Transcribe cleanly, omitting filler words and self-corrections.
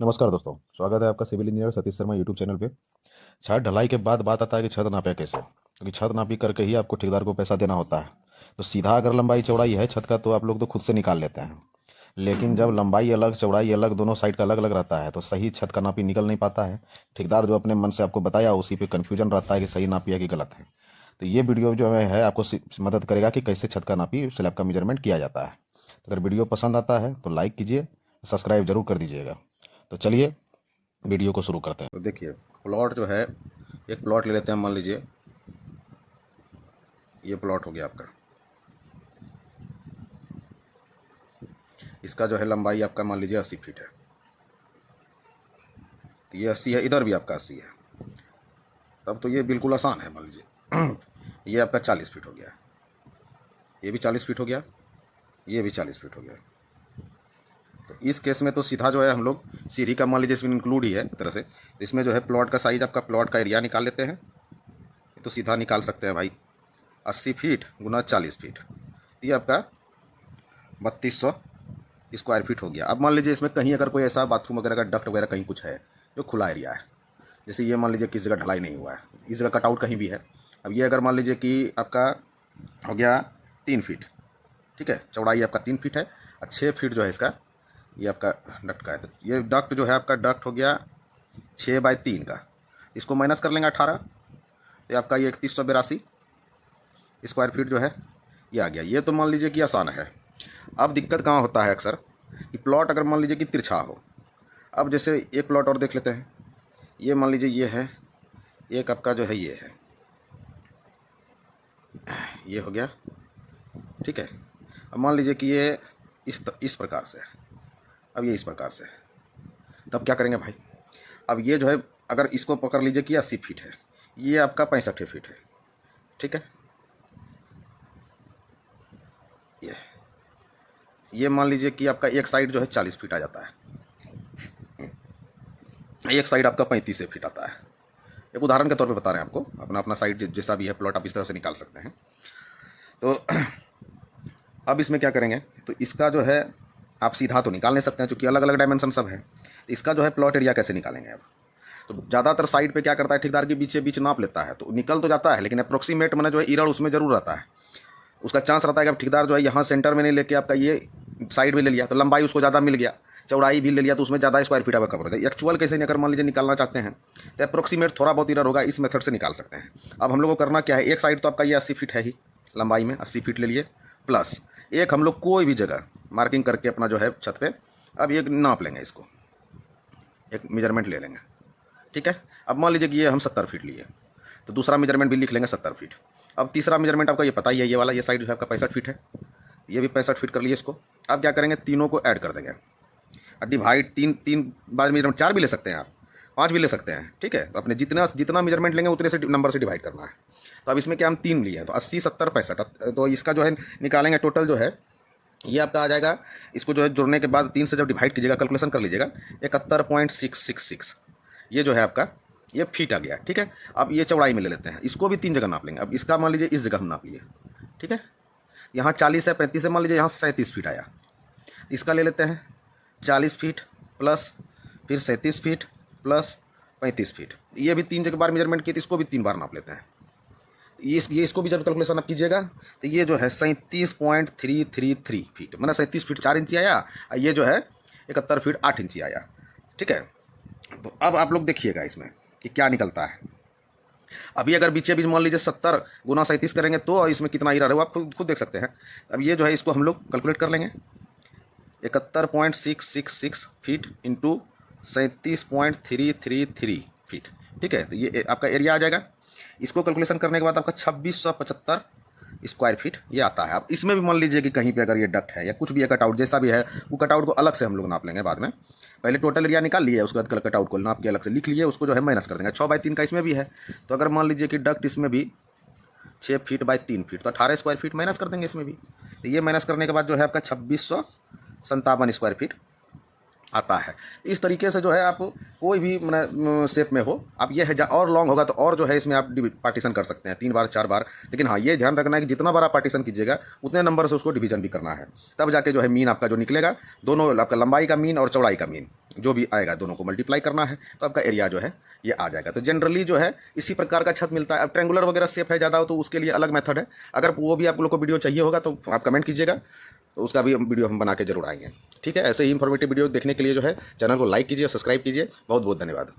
नमस्कार दोस्तों, स्वागत है आपका civil engineer Satish Sharma YouTube channel पे। छत ढलाई के बाद बात आता है कि छत नापे कैसे, क्योंकि छत नापी करके ही आपको ठेकेदार को पैसा देना होता है। तो सीधा अगर लंबाई चौड़ाई है छत का तो आप लोग तो खुद से निकाल लेते हैं, लेकिन जब लंबाई अलग चौड़ाई अलग दोनों साइड का अलग अलग रहता है तो सही छत का नापी निकल नहीं पाता है। ठेकेदार जो अपने मन से आपको बताया उसी पे कन्फ्यूजन रहता है कि सही नापी है कि गलत है। तो ये वीडियो जो है आपको मदद करेगा कि कैसे छत का नापी स्लैब का मेजरमेंट किया जाता है। तो अगर वीडियो पसंद आता है तो लाइक कीजिए, सब्सक्राइब जरूर कर दीजिएगा। तो चलिए वीडियो को शुरू करते हैं। तो देखिए, प्लॉट जो है, एक प्लॉट ले लेते हैं। मान लीजिए ये प्लॉट हो गया आपका। इसका जो है लंबाई आपका मान लीजिए 80 फीट है। तो ये 80 है, इधर भी आपका 80 है। तब तो ये बिल्कुल आसान है। मान लीजिए ये आपका 40 फीट हो गया, ये भी 40 फीट हो गया, ये भी 40 फीट हो गया। तो इस केस में तो सीधा जो है हम लोग सीढ़ी का मान लीजिए इसमें इंक्लूड ही है एक तरह से। तो इसमें जो है प्लॉट का साइज, आपका प्लॉट का एरिया निकाल लेते हैं। तो सीधा निकाल सकते हैं भाई, 80 फीट गुना 40 फीट, ये आपका 3200 स्क्वायर फीट हो गया। अब मान लीजिए इसमें कहीं अगर कोई ऐसा बाथरूम वगैरह का डक्ट वगैरह कहीं कुछ है जो खुला एरिया है, जैसे ये मान लीजिए किस जगह ढलाई नहीं हुआ है, इस जगह कटआउट कहीं भी है। अब ये अगर मान लीजिए कि आपका हो गया 3 फीट, ठीक है, चौड़ाई आपका 3 फीट है और 6 फीट जो है इसका ये आपका डक्ट का है। तो ये डक्ट जो है आपका डक्ट हो गया 6/3 का। इसको माइनस कर लेंगे 18, तो आपका ये 3182 स्क्वायर फीट जो है ये आ गया। ये तो मान लीजिए कि आसान है। अब दिक्कत कहाँ होता है अक्सर कि प्लॉट अगर मान लीजिए कि तिरछा हो। अब जैसे एक प्लॉट और देख लेते हैं। ये मान लीजिए ये है, एक आपका जो है ये है, ये हो गया, ठीक है। अब मान लीजिए कि ये इस प्रकार से है, अब ये इस प्रकार से है। तब क्या करेंगे भाई, अब ये जो है अगर इसको पकड़ लीजिए कि 80 फीट है, ये आपका 65 फीट है, ठीक है। ये मान लीजिए कि आपका एक साइड जो है 40 फीट आ जाता है, एक साइड आपका 35 फीट आता है। एक उदाहरण के तौर पे बता रहे हैं आपको, अपना अपना साइड जैसा भी है प्लॉट आप इस तरह से निकाल सकते हैं। तो अब इसमें क्या करेंगे, तो इसका जो है आप सीधा तो निकाल नहीं सकते हैं क्योंकि अलग अलग डायमेंशन सब है। इसका जो है प्लॉट एरिया कैसे निकालेंगे अब, तो ज़्यादातर साइड पे क्या करता है ठेकेदार के बीचे बीच नाप लेता है, तो निकल तो जाता है लेकिन अप्रोक्सीमेट मैंने जो है इरर उसमें जरूर रहता है। उसका चांस रहता है कि अब ठेकेदार जो है यहाँ सेंटर में नहीं लेके आपका ये साइड में ले लिया तो लंबाई उसको ज़्यादा मिल गया, चौड़ाई भी ले लिया तो उसमें ज़्यादा स्क्वायर फीट आपका कवर हो जाए। एक्चुअल कैसे नहीं अगर मान लीजिए निकालना चाहते हैं तो अप्रोक्सीमेट थोड़ा बहुत इरर होगा, इस मेथड से निकाल सकते हैं। अब हम लोग को करना क्या है, एक साइड तो आपका ये 80 फीट है ही, लंबाई में 80 फीट ले लिए, प्लस एक हम लोग कोई भी जगह मार्किंग करके अपना जो है छत पे अब एक नाप लेंगे, इसको एक मेजरमेंट ले लेंगे, ठीक है। अब मान लीजिए कि ये हम 70 फीट लिए तो दूसरा मेजरमेंट भी लिख लेंगे 70 फीट। अब तीसरा मेजरमेंट आपका ये पता ही है, ये वाला, ये साइड जो है आपका 65 फीट है, ये भी 65 फीट कर लिए इसको। अब क्या करेंगे, तीनों को ऐड कर देंगे और डिवाइड, तीन तीन बार मेजरमेंट, 4 भी ले सकते हैं आप, 5 भी ले सकते हैं, ठीक है। तो अपने जितना जितना मेजरमेंट लेंगे उतने से नंबर से डिवाइड करना है। तो अब इसमें क्या हम 3 लिए हैं तो 80 70 65, तो इसका जो है निकालेंगे टोटल जो है ये आपका आ जाएगा। इसको जो है जोड़ने के बाद 3 से जब डिवाइड कीजिएगा, कैलकुलेशन कर लीजिएगा, 71.666 ये जो है आपका ये फीट आ गया, ठीक है। अब ये चौड़ाई में ले लेते हैं, इसको भी 3 जगह नाप लेंगे। अब इसका मान लीजिए इस जगह हम नाप लिए, ठीक है। यहाँ 40 है, 35 है, मान लीजिए यहाँ 37 फीट आया, इसका ले लेते हैं 40 फीट प्लस फिर 37 फीट प्लस 35 फीट, ये भी 3 जगह बार मेजरमेंट किए तो इसको भी 3 बार नाप लेते हैं। ये इसको भी जब कैलकुलेशन आप कीजिएगा तो ये जो है 37.333 फीट, मतलब 37 फीट 4 इंची आया, और ये जो है 71 फीट 8 इंची आया, ठीक है। तो अब आप लोग देखिएगा इसमें कि क्या निकलता है। अभी अगर बीचे बीच मान लीजिए 70 गुना 37 करेंगे तो इसमें कितना इरर है वो आप खुद देख सकते हैं। अब ये जो है इसको हम लोग कैलकुलेट कर लेंगे, 71.666 फीट इंटू 37.333 फीट, ठीक है। तो ये आपका एरिया आ जाएगा। इसको कैलकुलेशन करने के बाद आपका 2675 स्क्वायर फीट ये आता है। अब इसमें भी मान लीजिए कि कहीं पे अगर ये डक्ट है या कुछ भी है, कटआउट जैसा भी है, वो कटआउट को अलग से हम लोग नाप लेंगे बाद में। पहले टोटल एरिया निकाल लिए, उसके बाद कटआउट को नाप के अलग से लिख लिए, उसको जो है माइनस कर देंगे। 6/3 का इसमें भी है, तो अगर मान लीजिए कि डक्ट इसमें भी 6 फीट बाई 3 फीट, तो 18 स्क्वायर फीट माइनस कर देंगे इसमें भी। तो ये माइनस करने के बाद जो है आपका 2657 स्क्वायर फीट आता है। इस तरीके से जो है आप कोई भी शेप में हो, आप ये है और लॉन्ग होगा तो और जो है इसमें आप पार्टीशन कर सकते हैं 3 बार 4 बार। लेकिन हाँ, ये ध्यान रखना है कि जितना बार आप पार्टीशन कीजिएगा उतने नंबर से उसको डिवीजन भी करना है, तब जाके जो है मीन आपका जो निकलेगा, दोनों आपका लंबाई का मीन और चौड़ाई का मीन जो भी आएगा दोनों को मल्टीप्लाई करना है, तो आपका एरिया जो है ये आ जाएगा। तो जनरली जो है इसी प्रकार का छत मिलता है। अब ट्रेंगुलर वगैरह शेप है ज़्यादा हो तो उसके लिए अलग मेथड है। अगर वो भी आप लोग को वीडियो चाहिए होगा तो आप कमेंट कीजिएगा, तो उसका भी वीडियो हम बना के जरूर आएंगे। ठीक है, ऐसे ही इंफॉर्मेटिव वीडियो देखने के लिए जो है चैनल को लाइक कीजिए, सब्सक्राइब कीजिए। बहुत बहुत धन्यवाद।